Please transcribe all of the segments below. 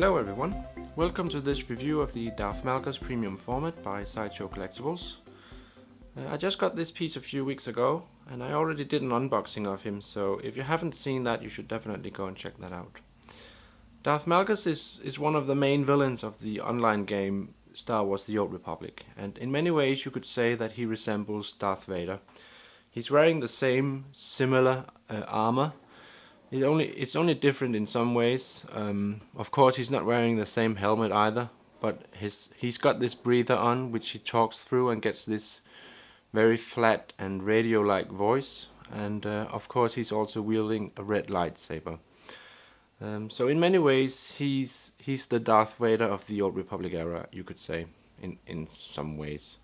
Hello everyone, welcome to this review of the Darth Malgus premium format by Sideshow Collectibles. I just got this piece a few weeks ago and I already did an unboxing of him, so if you haven't seen that you should definitely go and check that out. Darth Malgus is one of the main villains of the online game Star Wars The Old Republic, and in many ways you could say that he resembles Darth Vader. He's wearing the same similar armor. It's only different in some ways. Of course, he's not wearing the same helmet either, but he's got this breather on, which he talks through and gets this very flat and radio-like voice. And of course, he's also wielding a red lightsaber. So in many ways, he's the Darth Vader of the Old Republic era, you could say, in some ways.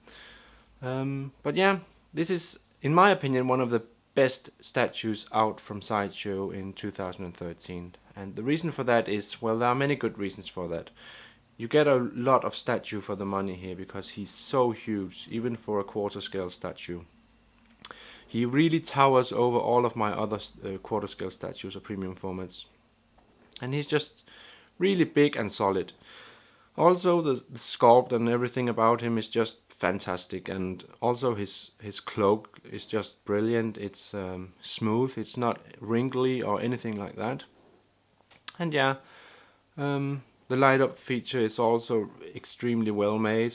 But yeah, this is, in my opinion, one of the best statues out from Sideshow in 2013, and the reason for that is, well, there are many good reasons for that. You get a lot of statue for the money here because he's so huge, even for a quarter scale statue. He really towers over all of my other quarter scale statues or premium formats, and he's just really big and solid. Also, the sculpt and everything about him is just fantastic, and also his cloak is just brilliant. It's smooth, it's not wrinkly or anything like that. And yeah, the light up feature is also extremely well made.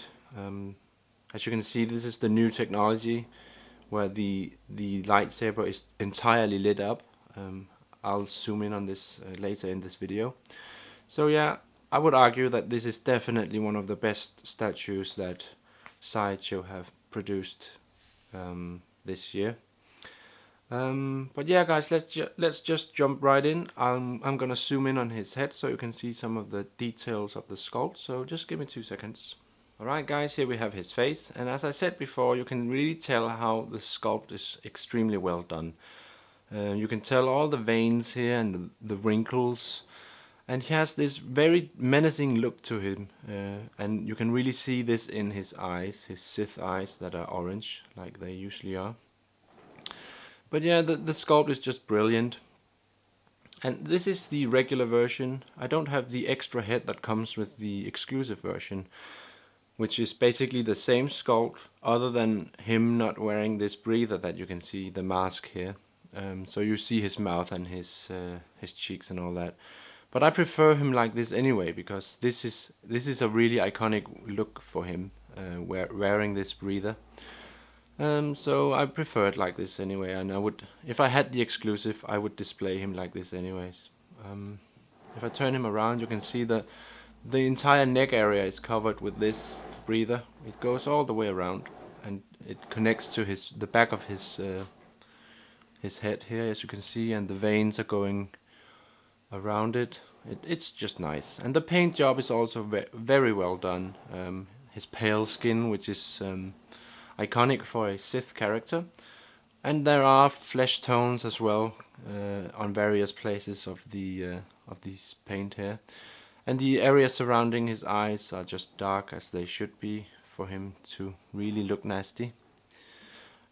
As you can see, this is the new technology where the lightsaber is entirely lit up. I'll zoom in on this later in this video. So yeah, I would argue that this is definitely one of the best statues that Sideshow have produced this year. But yeah, guys, let's just jump right in. I'm gonna zoom in on his head so you can see some of the details of the sculpt. So just give me 2 seconds. Alright guys, here we have his face, and as I said before, you can really tell how the sculpt is extremely well done. You can tell all the veins here and the wrinkles. And he has this very menacing look to him, and you can really see this in his eyes, his Sith eyes that are orange, like they usually are. But yeah, the sculpt is just brilliant. And this is the regular version. I don't have the extra head that comes with the exclusive version, which is basically the same sculpt, other than him not wearing this breather that you can see, the mask here. So you see his mouth and his cheeks and all that. But I prefer him like this anyway, because this is a really iconic look for him, wearing this breather. So I prefer it like this anyway, and I would, if I had the exclusive, I would display him like this anyways. If I turn him around, you can see the entire neck area is covered with this breather. It goes all the way around, and it connects to the back of his head here, as you can see, and the veins are going around it. It's just nice, and the paint job is also very well done. His pale skin, which is iconic for a Sith character, and there are flesh tones as well on various places of these paint here, and the area surrounding his eyes are just dark, as they should be, for him to really look nasty.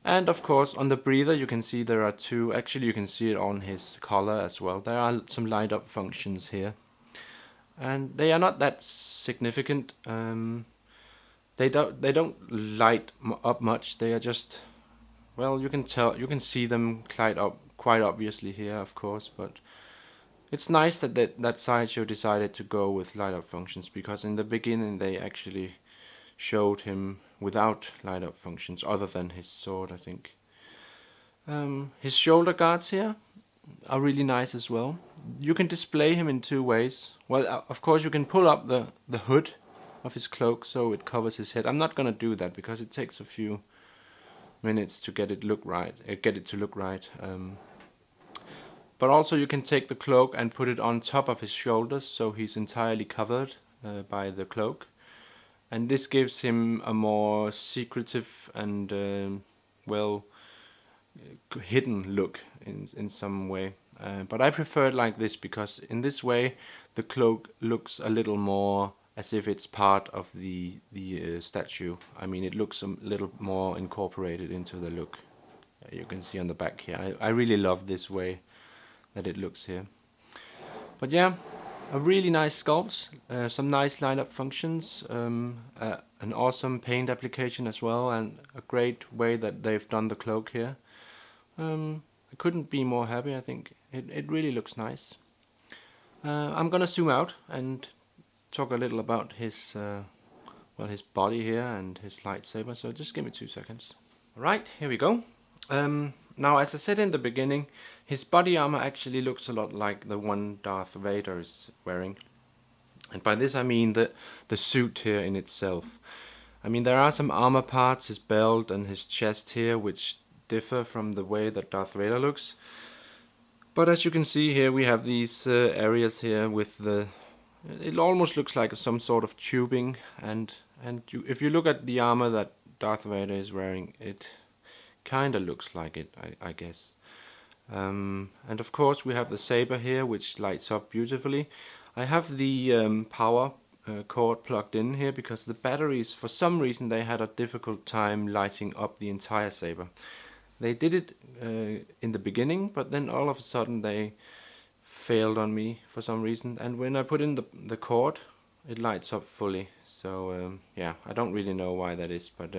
And of course, on the breather you can see there are two, actually you can see it on his collar as well. There are some light up functions here, and they are not that significant. They don't light up much. They are just, well, you can see them light up quite obviously here, of course, but it's nice that Sideshow decided to go with light up functions, because in the beginning they actually showed him without light up functions, other than his sword, I think. His shoulder guards here are really nice as well. You can display him in 2 ways. Well, of course you can pull up the hood of his cloak so it covers his head. I'm not gonna do that because it takes a few minutes to get it to look right. But also you can take the cloak and put it on top of his shoulders, so he's entirely covered by the cloak. And this gives him a more secretive and hidden look in some way. But I prefer it like this, because in this way the cloak looks a little more as if it's part of the statue. I mean, it looks a little more incorporated into the look. You can see on the back here. I really love this way that it looks here. But yeah, a really nice sculpt, some nice lineup functions, an awesome paint application as well, and a great way that they've done the cloak here. I couldn't be more happy. I think it really looks nice. I'm gonna zoom out and talk a little about his well, his body here and his lightsaber. So just give me 2 seconds. Alright, here we go. Now, as I said in the beginning, his body armor actually looks a lot like the one Darth Vader is wearing. And by this I mean the suit here in itself. I mean, there are some armor parts, his belt and his chest here, which differ from the way that Darth Vader looks. But as you can see here, we have these areas here with the... It almost looks like some sort of tubing, and if you look at the armor that Darth Vader is wearing, it kinda looks like it, I guess. And of course we have the saber here, which lights up beautifully. I have the power cord plugged in here because the batteries, for some reason, they had a difficult time lighting up the entire saber. They did it in the beginning, but then all of a sudden they failed on me for some reason, and when I put in the cord, it lights up fully. So yeah, I don't really know why that is, but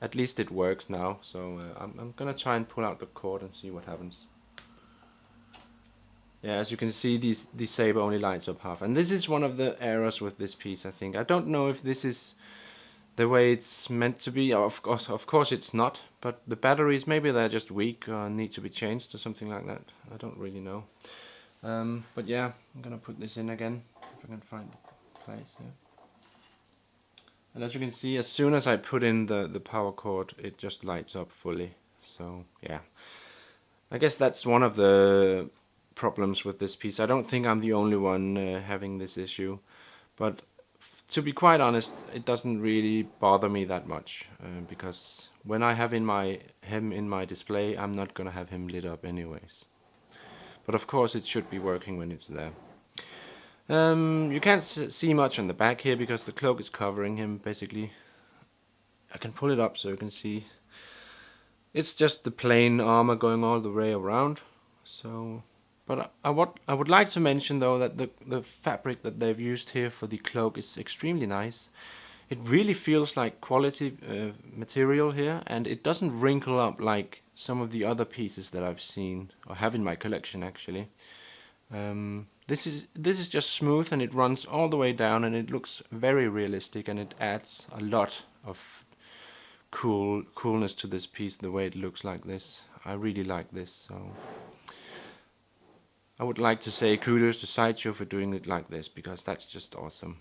at least it works now. So I'm gonna try and pull out the cord and see what happens. Yeah, as you can see, the saber only lights up half, and this is one of the errors with this piece, I think. I don't know if this is the way it's meant to be. Of course it's not, but the batteries, maybe they're just weak or need to be changed or something like that. I don't really know. But yeah, I'm gonna put this in again, if I can find the place here. And as you can see, as soon as I put in the power cord, it just lights up fully. So yeah, I guess that's one of the problems with this piece. I don't think I'm the only one having this issue, but to be quite honest, it doesn't really bother me that much, because when I have him in my display, I'm not gonna have him lit up anyways. But of course it should be working when it's there. You can't see much on the back here because the cloak is covering him basically. I can pull it up so you can see. It's just the plain armor going all the way around. So, but I would like to mention though that the fabric that they've used here for the cloak is extremely nice. It really feels like quality material here, and it doesn't wrinkle up like some of the other pieces that I've seen or have in my collection actually. This is just smooth, and it runs all the way down, and it looks very realistic, and it adds a lot of coolness to this piece, the way it looks like this. I really like this, so I would like to say kudos to Sideshow for doing it like this, because that's just awesome.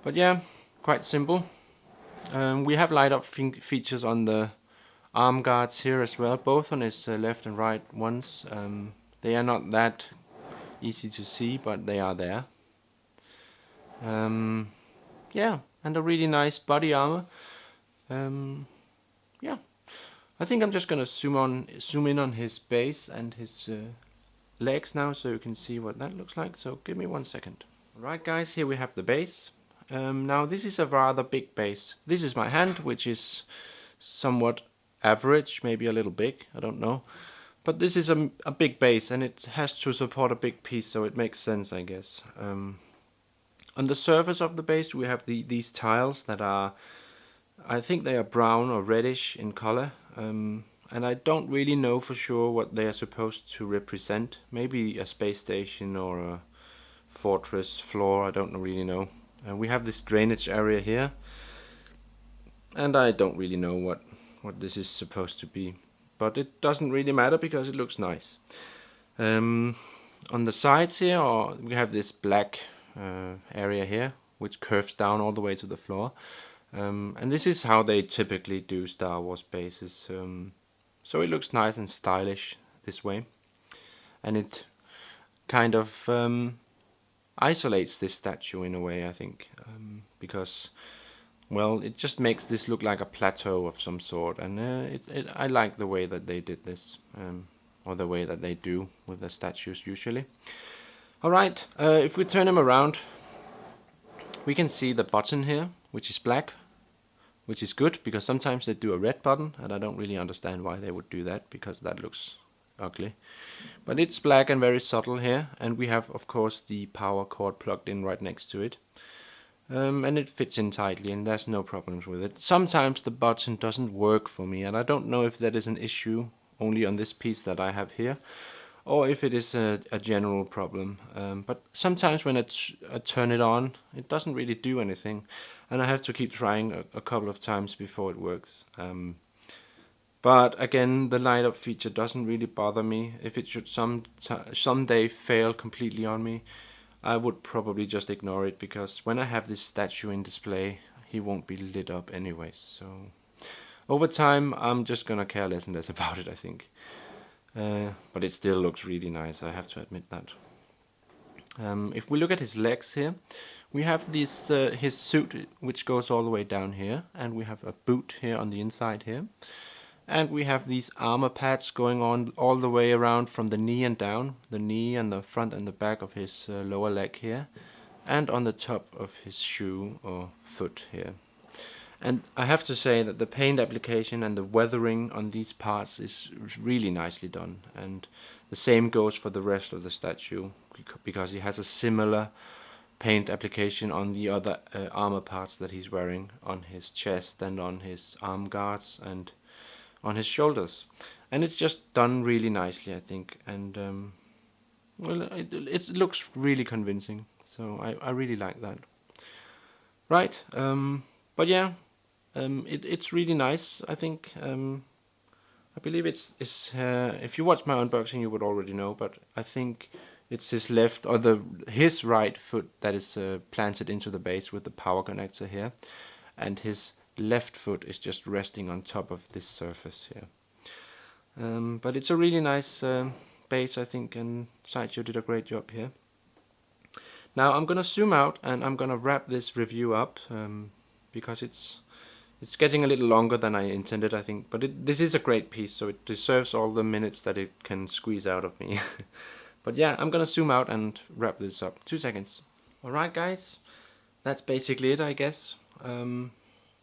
But yeah, quite simple. We have light up features on the arm guards here as well, both on his left and right ones. They are not that easy to see, but they are there. Yeah, and a really nice body armor. Yeah, I think I'm just gonna zoom in on his base and his legs now, so you can see what that looks like. So give me 1 second. Alright guys, here we have the base. Now this is a rather big base. This is my hand, which is somewhat average, maybe a little big, I don't know. But this is a big base, and it has to support a big piece, so it makes sense, I guess. On the surface of the base we have these tiles that are, I think they are brown or reddish in color, and I don't really know for sure what they are supposed to represent. Maybe a space station or a fortress floor, I don't really know. We have this drainage area here, and I don't really know what this is supposed to be. But it doesn't really matter because it looks nice. On the sides here, we have this black area here, which curves down all the way to the floor. And this is how they typically do Star Wars bases. So it looks nice and stylish this way. And it kind of isolates this statue in a way, I think. Because, well, it just makes this look like a plateau of some sort, and I like the way that they did this, or the way that they do with the statues usually. Alright, if we turn him around, we can see the button here, which is black, which is good, because sometimes they do a red button, and I don't really understand why they would do that, because that looks ugly. But it's black and very subtle here, and we have of course the power cord plugged in right next to it. And it fits in tightly, and there's no problems with it. Sometimes the button doesn't work for me, and I don't know if that is an issue only on this piece that I have here, or if it is a general problem. But sometimes when I turn it on, it doesn't really do anything, and I have to keep trying a couple of times before it works. But again, the light up feature doesn't really bother me. If it should someday fail completely on me, I would probably just ignore it, because when I have this statue in display, he won't be lit up anyways. So over time, I'm just gonna care less and less about it, I think. But it still looks really nice, I have to admit that. If we look at his legs here, we have this his suit, which goes all the way down here, and we have a boot here on the inside here. And we have these armor pads going on all the way around from the knee and down, the knee and the front and the back of his lower leg here, and on the top of his shoe or foot here. And I have to say that the paint application and the weathering on these parts is really nicely done, and the same goes for the rest of the statue, because he has a similar paint application on the other armor parts that he's wearing, on his chest and on his arm guards and on his shoulders. And it's just done really nicely, I think, and well, it looks really convincing, so I really like that. Right, but yeah, it's really nice, I think. I believe it's if you watch my unboxing you would already know, but I think it's his left, or his right foot that is planted into the base with the power connector here, and his left foot is just resting on top of this surface here. But it's a really nice base, I think, and Sideshow did a great job here. Now I'm gonna zoom out and I'm gonna wrap this review up, because it's getting a little longer than I intended, I think, but this is a great piece, so it deserves all the minutes that it can squeeze out of me. But yeah, I'm gonna zoom out and wrap this up. 2 seconds. Alright guys, that's basically it, I guess.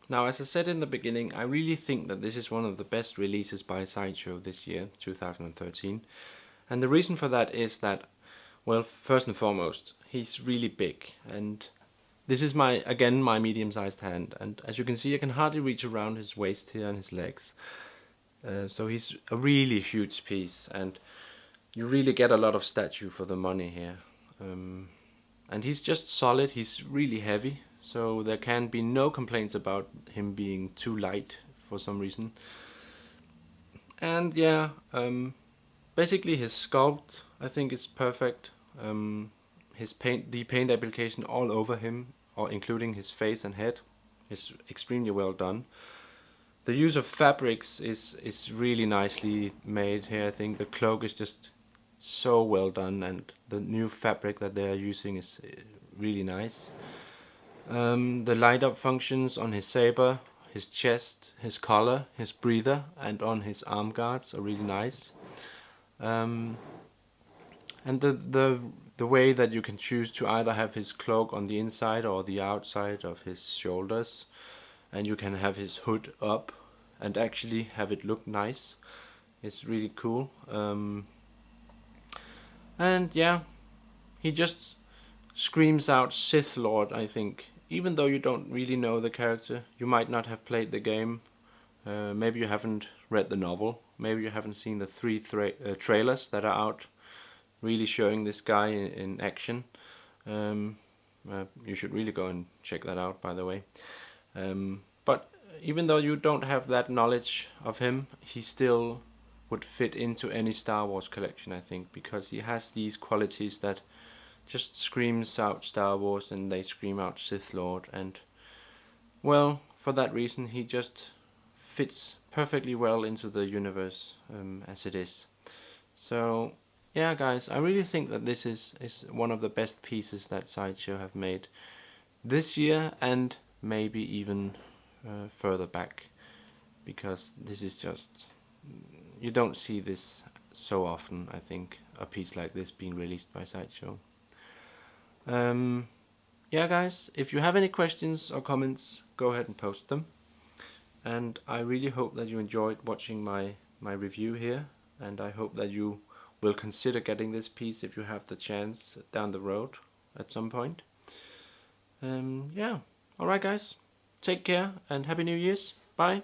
Now, as I said in the beginning, I really think that this is one of the best releases by Sideshow this year, 2013. And the reason for that is that, well, first and foremost, he's really big. And this is again my medium-sized hand. And as you can see, I can hardly reach around his waist here and his legs. So he's a really huge piece, and you really get a lot of statue for the money here. And he's just solid, he's really heavy. So there can be no complaints about him being too light for some reason. And yeah, basically his sculpt, I think, is perfect. The paint application all over him, or including his face and head, is extremely well done. The use of fabrics is really nicely made here. I think the cloak is just so well done, and the new fabric that they are using is really nice. The light up functions on his saber, his chest, his collar, his breather, and on his arm guards are really nice. And the way that you can choose to either have his cloak on the inside or the outside of his shoulders, and you can have his hood up and actually have it look nice. It's really cool. And yeah, he just screams out Sith Lord, I think. Even though you don't really know the character, you might not have played the game, maybe you haven't read the novel, maybe you haven't seen the 3 trailers that are out really showing this guy in action. You should really go and check that out, by the way. But even though you don't have that knowledge of him, he still would fit into any Star Wars collection, I think, because he has these qualities that just screams out Star Wars, and they scream out Sith Lord, and well, for that reason he just fits perfectly well into the universe as it is. So yeah guys, I really think that this is one of the best pieces that Sideshow have made this year, and maybe even further back, because this is just, you don't see this so often, I think, a piece like this being released by Sideshow. Yeah guys, if you have any questions or comments, go ahead and post them, and I really hope that you enjoyed watching my review here and I hope that you will consider getting this piece if you have the chance down the road at some point. Yeah, alright guys, take care and Happy New Year's, bye!